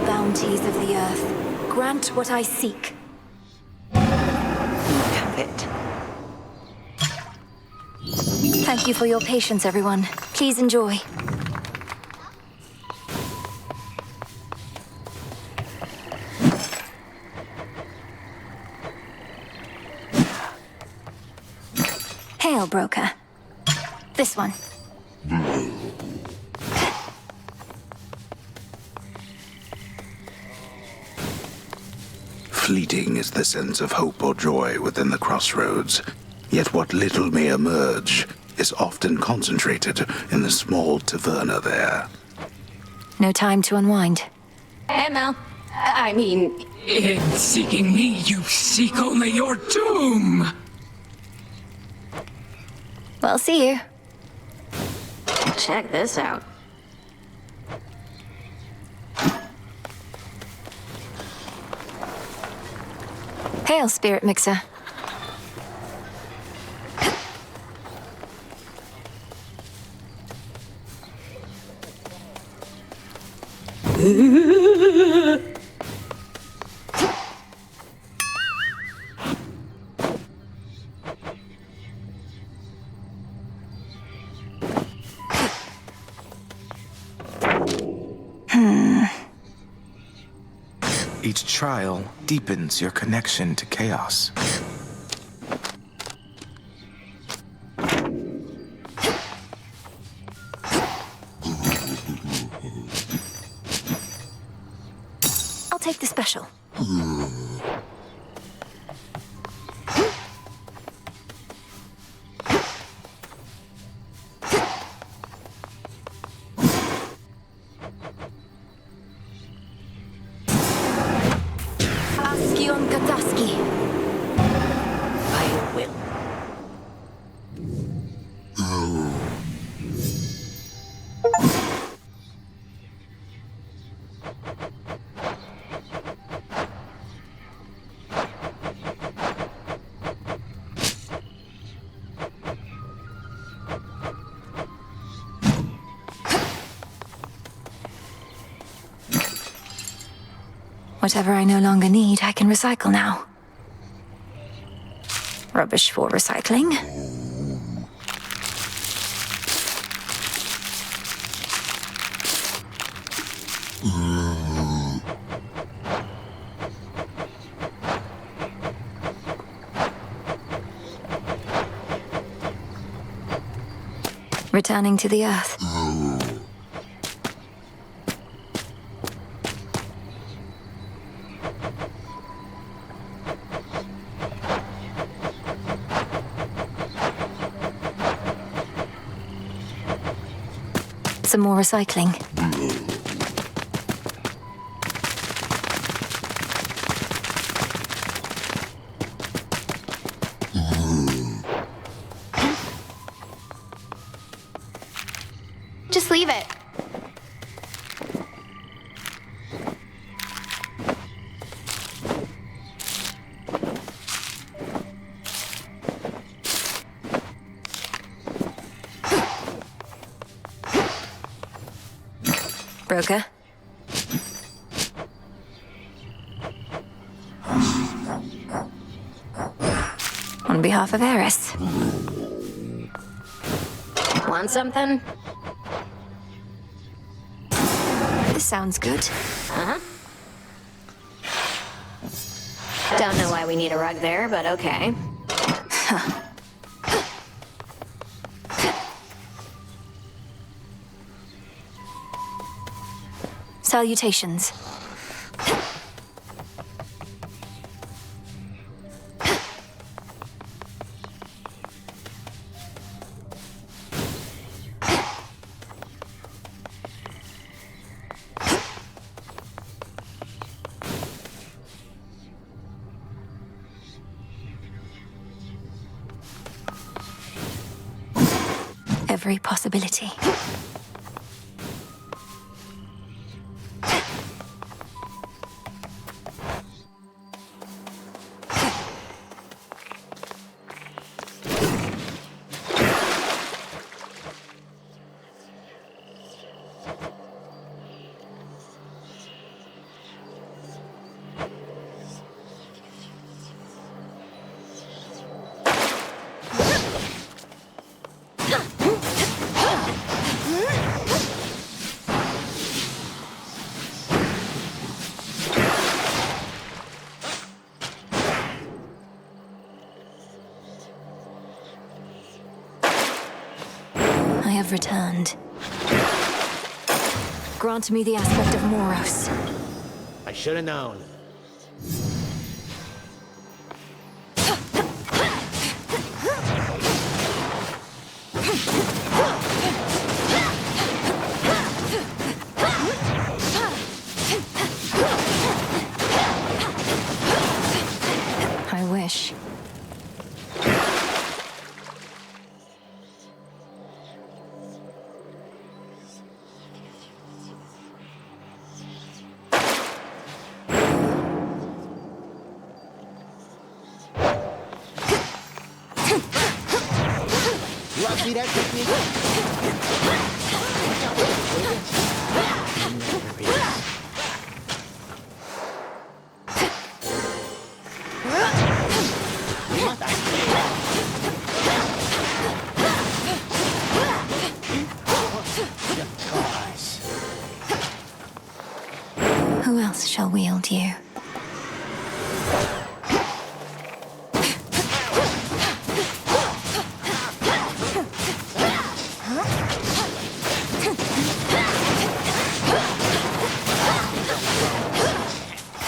Bounties of the earth, grant what I seek.
Have it.
Thank you for your patience, everyone. Please enjoy. Hail, broker. This one.
Fleeting is the sense of hope or joy within the crossroads, yet what little may emerge is often concentrated in the small taverna there.
No time to unwind.
Hey, Mel. I mean...
In seeking me, you seek only your doom!
Well, see you.
Check this out.
Hail, Spirit Mixer.
Each trial deepens your connection to chaos.
I'll take the special. Askion Kataski.
I will.
Whatever I no longer need, I can recycle now. Rubbish for recycling. Returning to the earth. Some more recycling.
Just leave it.
Broker. On behalf of Eris.
Want something?
This sounds good.
Uh-huh. Don't know why we need a rug there, but okay.
Salutations. Every possibility. I have returned. Grant me the aspect of Moros.
I should have known.
I wish.
You want to see that technique?
Who else shall wield you?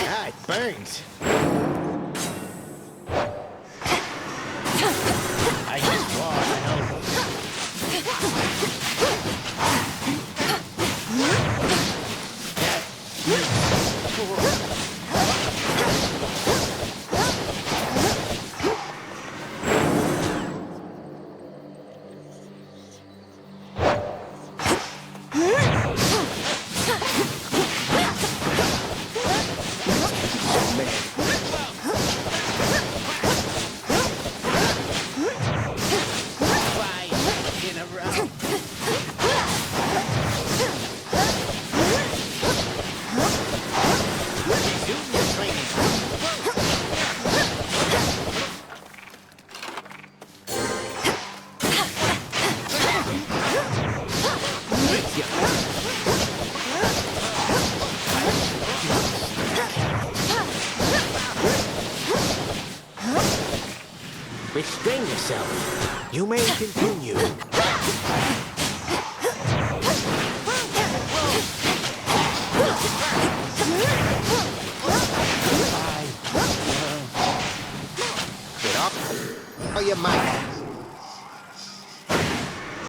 Ah, it burns. I just walk, you know. Restrain yourself. You may continue. Get up. Oh, you might.